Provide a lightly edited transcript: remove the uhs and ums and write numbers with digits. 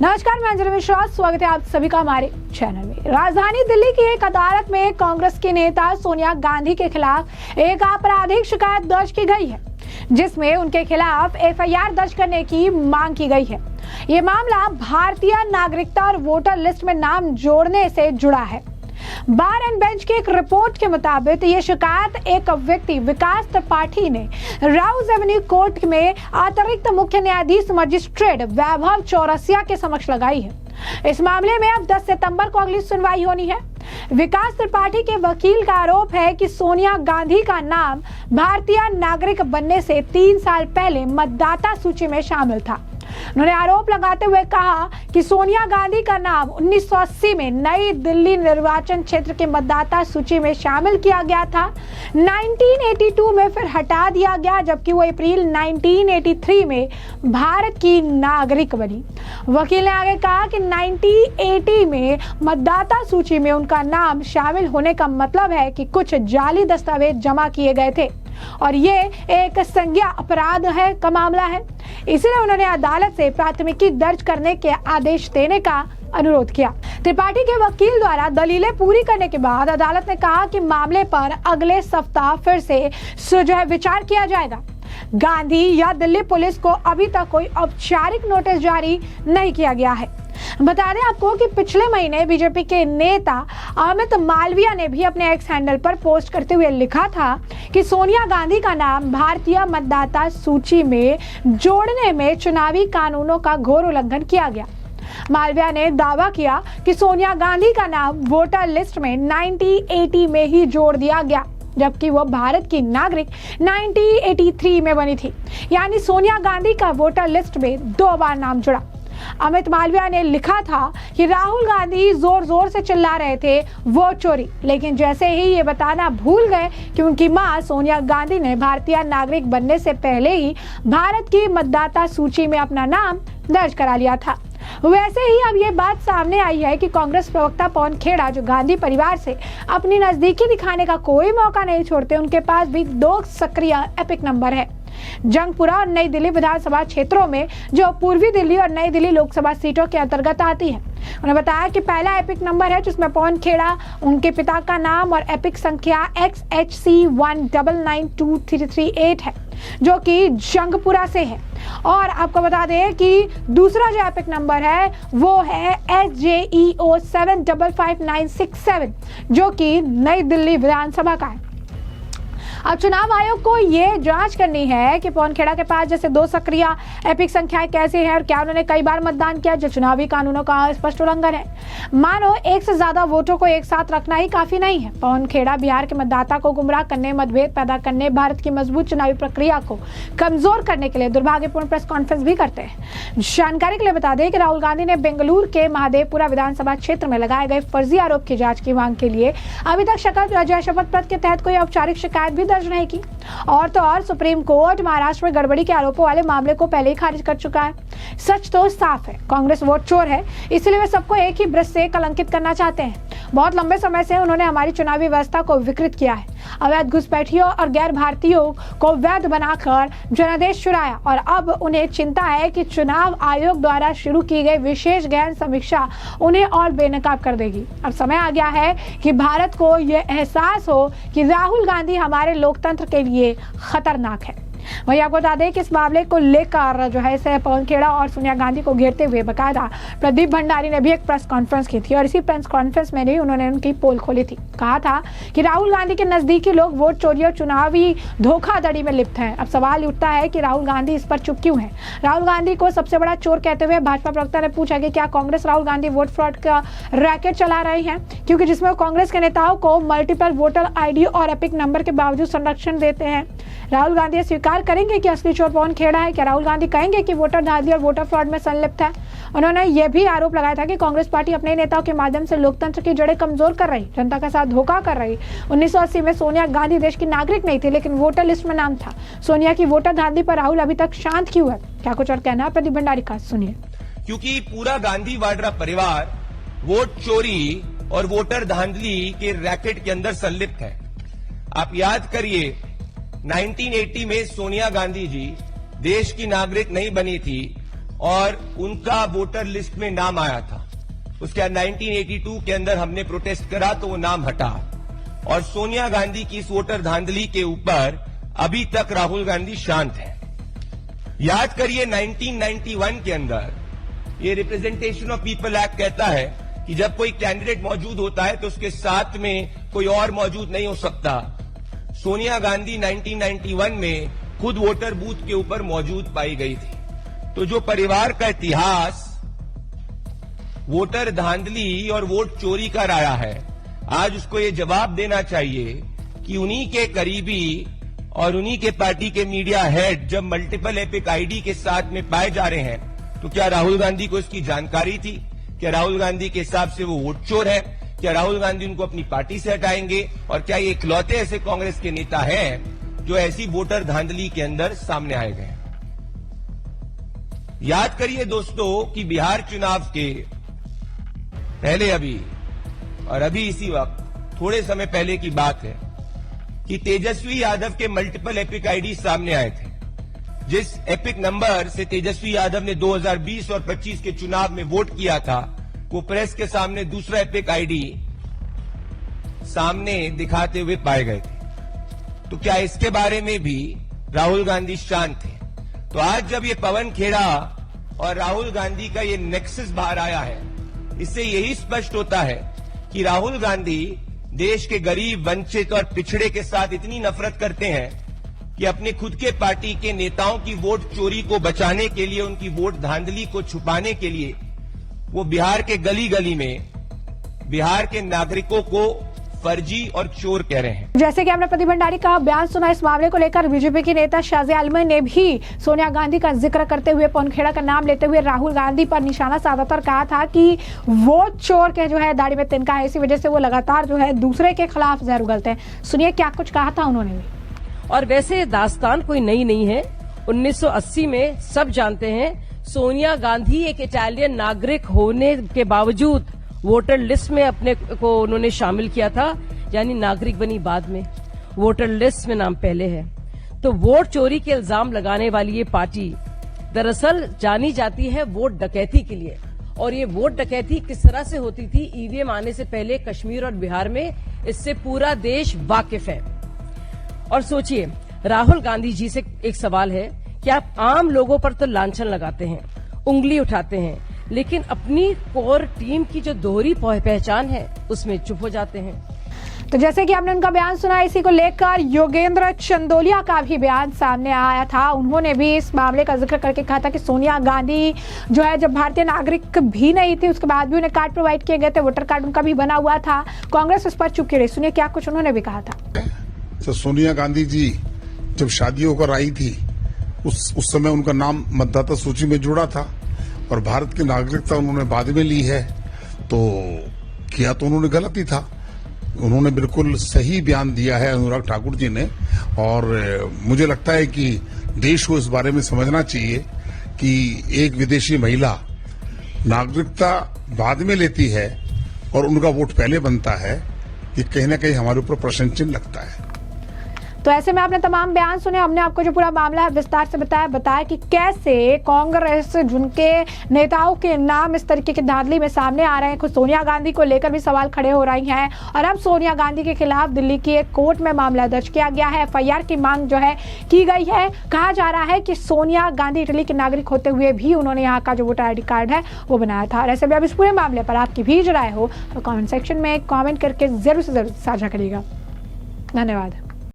नमस्कार, मैं अंजलि मिश्रा, स्वागत है आप सभी का हमारे चैनल में। राजधानी दिल्ली की एक अदालत में कांग्रेस की नेता सोनिया गांधी के खिलाफ एक आपराधिक शिकायत दर्ज की गई है, जिसमें उनके खिलाफ एफआईआर दर्ज करने की मांग की गई है। ये मामला भारतीय नागरिकता और वोटर लिस्ट में नाम जोड़ने से जुड़ा है। बार एंड बेंच की एक रिपोर्ट के मुताबिक ये शिकायत एक व्यक्ति विकास त्रिपाठी ने राउज एवेन्यू कोर्ट में अतिरिक्त मुख्य न्यायाधीश मजिस्ट्रेट वैभव चौरसिया के समक्ष लगाई है। इस मामले में अब 10 सितंबर को अगली सुनवाई होनी है। विकास त्रिपाठी के वकील का आरोप है कि सोनिया गांधी का नाम भारतीय नागरिक बनने से 3 साल पहले मतदाता सूची में शामिल था। उन्होंने आरोप लगाते हुए कहा कि सोनिया गांधी का नाम 1980 में नई दिल्ली निर्वाचन क्षेत्र के मतदाता सूची में शामिल किया गया था। 1982 में फिर हटा दिया गया, जबकि वो अप्रैल 1983 में भारत की नागरिक बनी। वकील ने आगे कहा कि 1980 में मतदाता सूची में उनका नाम शामिल होने का मतलब है कि कुछ जाली दस्तावेज जमा किए गए थे और ये एक संज्ञा अपराध है का मामला है। इसलिए उन्होंने अदालत से प्राथमिकी दर्ज करने के आदेश देने का अनुरोध किया। त्रिपाठी के वकील द्वारा दलीलें पूरी करने के बाद अदालत ने कहा कि मामले पर अगले सप्ताह फिर से जो है विचार किया जाएगा। गांधी या दिल्ली पुलिस को अभी तक कोई औपचारिक नोटिस जारी नहीं किया गया है। बता दें आपको कि पिछले महीने बीजेपी के नेता अमित मालविया ने भी अपने एक्स हैंडल पर पोस्ट करते हुए लिखा था कि सोनिया गांधी का नाम भारतीय मतदाता सूची में जोड़ने में चुनावी कानूनों का घोर उल्लंघन किया गया। मालविया ने दावा किया कि सोनिया गांधी का नाम वोटर लिस्ट में 1980 में ही जोड़ दिया गया, जबकि वो भारत की नागरिक 1983 में बनी थी। यानी सोनिया गांधी का वोटर लिस्ट में 2 बार नाम जुड़ा। अमित मालविया ने लिखा था कि राहुल गांधी जोर जोर से चिल्ला रहे थे वोट चोरी, लेकिन जैसे ही ये बताना भूल गए कि उनकी मां सोनिया गांधी ने भारतीय नागरिक बनने से पहले ही भारत की मतदाता सूची में अपना नाम दर्ज करा लिया था। वैसे ही अब ये बात सामने आई है कि कांग्रेस प्रवक्ता पवन खेड़ा, जो गांधी परिवार से अपनी नजदीकी दिखाने का कोई मौका नहीं छोड़ते, उनके पास भी 2 सक्रिय एपिक नंबर है। जंगपुरा और नई दिल्ली विधानसभा क्षेत्रों में, जो पूर्वी दिल्ली और नई दिल्ली लोकसभा सीटों के अंतर्गत आती है। उन्होंने बताया कि पहला एपिक नंबर है जिसमें पवन खेड़ा, उनके पिता का नाम और एपिक संख्या XHC199238 है, जो कि जंगपुरा से है। और आपको बता दें कि दूसरा जो एपिक नंबर है वो है SJEO755967, जो कि नई दिल्ली विधानसभा का है। अब चुनाव आयोग को ये जांच करनी है कि पवन खेड़ा के पास जैसे 2 सक्रिय एपिक संख्याएं कैसे हैं और क्या उन्होंने कई बार मतदान किया, जो चुनावी कानूनों का स्पष्ट उल्लंघन है। मानो एक से ज्यादा वोटों को एक साथ रखना ही काफी नहीं है। पवन खेड़ा बिहार के मतदाता को गुमराह करने, मतभेद पैदा करने, भारत की मजबूत चुनावी प्रक्रिया को कमजोर करने के लिए दुर्भाग्यपूर्ण प्रेस कॉन्फ्रेंस भी करते हैं। जानकारी के लिए बता दें कि राहुल गांधी ने बेंगलुरु के महादेवपुरा विधानसभा क्षेत्र में लगाए गए फर्जी आरोप की जांच की मांग के लिए अभी तक शपथ पत्र के तहत कोई औपचारिक शिकायत भी दर्ज नहीं की। और तो और सुप्रीम कोर्ट महाराष्ट्र में गड़बड़ी के आरोपों वाले मामले को पहले ही खारिज कर चुका है। सच तो साफ है, कांग्रेस वोट चोर है, इसलिए वे सबको एक ही ब्रश से कलंकित करना चाहते हैं। बहुत लंबे समय से उन्होंने हमारी चुनावी व्यवस्था को विकृत किया है, अवैध घुसपैठियों और गैर भारतीयों को वैध बनाकर जनादेश चुराया, और अब उन्हें चिंता है कि चुनाव आयोग द्वारा शुरू की गई विशेष गहन समीक्षा उन्हें और बेनकाब कर देगी। अब समय आ गया है कि भारत को यह एहसास हो कि राहुल गांधी हमारे लोकतंत्र के लिए खतरनाक है। वहीं आपको बता दें कि इस मामले को लेकर जो है इसे पवन खेड़ा और सोनिया गांधी को घेरते हुए बकायदा प्रदीप भंडारी ने भी एक प्रेस कॉन्फ्रेंस की थी, और इसी प्रेस कॉन्फ्रेंस में ही उन्होंने उनकी पोल खोली थी। कहा था कि राहुल गांधी के नजदीकी लोग वोट चोरी और चुनावी धोखाधड़ी में लिप्त हैं। अब सवाल उठता है कि राहुल गांधी इस पर चुप क्यों है। राहुल गांधी को सबसे बड़ा चोर कहते हुए भाजपा प्रवक्ता ने पूछा कि क्या कांग्रेस राहुल गांधी वोट फ्रॉड का रैकेट चला रहे हैं, क्योंकि जिसमें कांग्रेस के नेताओं को मल्टीपल वोटर ID और एपिक नंबर के बावजूद संरक्षण देते हैं। राहुल गांधी स्वीकार करेंगे कि असली चोर पवन खेड़ा है? क्या राहुल गांधी कहेंगे कि वोटर धांधली और वोटर फ्रॉड में संलिप्त है? उन्होंने यह भी आरोप लगाया था कि कांग्रेस पार्टी अपने नेताओं के माध्यम से लोकतंत्र की जड़ें कमजोर कर रही, जनता के साथ धोखा कर रही। 1980 में सोनिया गांधी देश की नागरिक नहीं थी, लेकिन वोटर लिस्ट में नाम था। सोनिया की वोटर धांधली पर राहुल अभी तक शांत क्यों है? क्या कुछ और कहना है प्रदीप भंडारी का, सुनिए। क्योंकि पूरा गांधी वाड्रा परिवार वोट चोरी और वोटर धांधली के रैकेट के अंदर संलिप्त है। आप याद करिए, 1980 में सोनिया गांधी जी देश की नागरिक नहीं बनी थी और उनका वोटर लिस्ट में नाम आया था। उसके बाद 1982 के अंदर हमने प्रोटेस्ट करा तो वो नाम हटा। और सोनिया गांधी की इस वोटर धांधली के ऊपर अभी तक राहुल गांधी शांत है। याद करिए 1991 के अंदर ये रिप्रेजेंटेशन ऑफ पीपल एक्ट कहता है कि जब कोई कैंडिडेट मौजूद होता है तो उसके साथ में कोई और मौजूद नहीं हो सकता। सोनिया गांधी 1991 में खुद वोटर बूथ के ऊपर मौजूद पाई गई थी। तो जो परिवार का इतिहास वोटर धांधली और वोट चोरी का रहा है, आज उसको ये जवाब देना चाहिए कि उन्हीं के करीबी और उन्हीं के पार्टी के मीडिया हेड जब मल्टीपल एपिक आईडी के साथ में पाए जा रहे हैं, तो क्या राहुल गांधी को इसकी जानकारी थी? क्या राहुल गांधी के हिसाब से वो वोट चोर है? क्या राहुल गांधी उनको अपनी पार्टी से हटाएंगे? और क्या ये इकलौते ऐसे कांग्रेस के नेता हैं जो ऐसी वोटर धांधली के अंदर सामने आए गए? याद करिए दोस्तों कि बिहार चुनाव के पहले अभी इसी वक्त थोड़े समय पहले की बात है कि तेजस्वी यादव के मल्टीपल एपिक आईडी सामने आए थे। जिस एपिक नंबर से तेजस्वी यादव ने 2020 और 25 के चुनाव में वोट किया था, वो प्रेस के सामने दूसरा एपिक आईडी सामने दिखाते हुए पाए गए थे। तो क्या इसके बारे में भी राहुल गांधी शांत थे? तो आज जब ये पवन खेड़ा और राहुल गांधी का ये नेक्सस बाहर आया है, इससे यही स्पष्ट होता है कि राहुल गांधी देश के गरीब, वंचित और पिछड़े के साथ इतनी नफरत करते हैं कि अपने खुद के पार्टी के नेताओं की वोट चोरी को बचाने के लिए, उनकी वोट धांधली को छुपाने के लिए वो बिहार के गली गली में बिहार के नागरिकों को फर्जी और चोर कह रहे हैं। जैसे कि आपने प्रदीप भंडारी का बयान सुना, इस मामले को लेकर बीजेपी के नेता शाजी आलम ने भी सोनिया गांधी का जिक्र करते हुए, पवन खेड़ा का नाम लेते हुए राहुल गांधी पर निशाना साधता और कहा था कि वो चोर के जो है दाढ़ी में तिनका है, इसी वजह से वो लगातार जो है दूसरे के खिलाफ जहर उगलते हैं। सुनिए क्या कुछ कहा था उन्होंने भी। और वैसे दास्तान कोई नई नहीं है। 1980 में सब जानते हैं सोनिया गांधी एक इटालियन नागरिक होने के बावजूद वोटर लिस्ट में अपने को उन्होंने शामिल किया था, यानी नागरिक बनी बाद में, वोटर लिस्ट में नाम पहले है। तो वोट चोरी के इल्जाम लगाने वाली ये पार्टी दरअसल जानी जाती है वोट डकैती के लिए। और ये वोट डकैती किस तरह से होती थी ईवीएम आने से पहले कश्मीर और बिहार में, इससे पूरा देश वाकिफ है। और सोचिए, राहुल गांधी जी से एक सवाल है कि आप आम लोगों पर तो लांछन लगाते हैं, उंगली उठाते हैं, लेकिन अपनी कोर टीम की जो दोहरी पहचान है उसमें चुप हो जाते हैं। तो जैसे कि आपने उनका बयान सुना, इसी को लेकर योगेंद्र चंदोलिया का भी बयान सामने आया था। उन्होंने भी इस मामले का जिक्र करके कहा था कि सोनिया गांधी जो है जब भारतीय नागरिक भी नहीं थी, उसके बाद भी उन्हें कार्ड प्रोवाइड किए गए थे, वोटर कार्ड उनका भी बना हुआ था, कांग्रेस इस पर चुप की रही। सुनिए क्या कुछ उन्होंने भी कहा था। तो सोनिया गांधी जी जब शादी होकर आई थी, उस समय उनका नाम मतदाता सूची में जुड़ा था और भारत की नागरिकता उन्होंने बाद में ली है। तो किया तो उन्होंने गलत ही था। उन्होंने बिल्कुल सही बयान दिया है अनुराग ठाकुर जी ने। और मुझे लगता है कि देश को इस बारे में समझना चाहिए कि एक विदेशी महिला नागरिकता बाद में लेती है और उनका वोट पहले बनता है, ये कहीं ना कहीं हमारे ऊपर प्रश्न चिन्ह लगता है। तो ऐसे में आपने तमाम बयान सुने, हमने आपको जो पूरा मामला है विस्तार से बताया कि कैसे कांग्रेस जिनके नेताओं के नाम इस तरीके की धांधली में सामने आ रहे हैं, खुद सोनिया गांधी को लेकर भी सवाल खड़े हो रही हैं। और अब सोनिया गांधी के खिलाफ दिल्ली की एक कोर्ट में मामला दर्ज किया गया है, एफआईआर की मांग जो है की गई है। कहा जा रहा है कि सोनिया गांधी इटली के नागरिक होते हुए भी उन्होंने यहाँ का जो वोटर आई डी कार्ड है वो बनाया था। और ऐसे में अब इस पूरे मामले पर आपकी भी राय हो तो कॉमेंट सेक्शन में कॉमेंट करके जरूर से जरूर साझा करिएगा। धन्यवाद।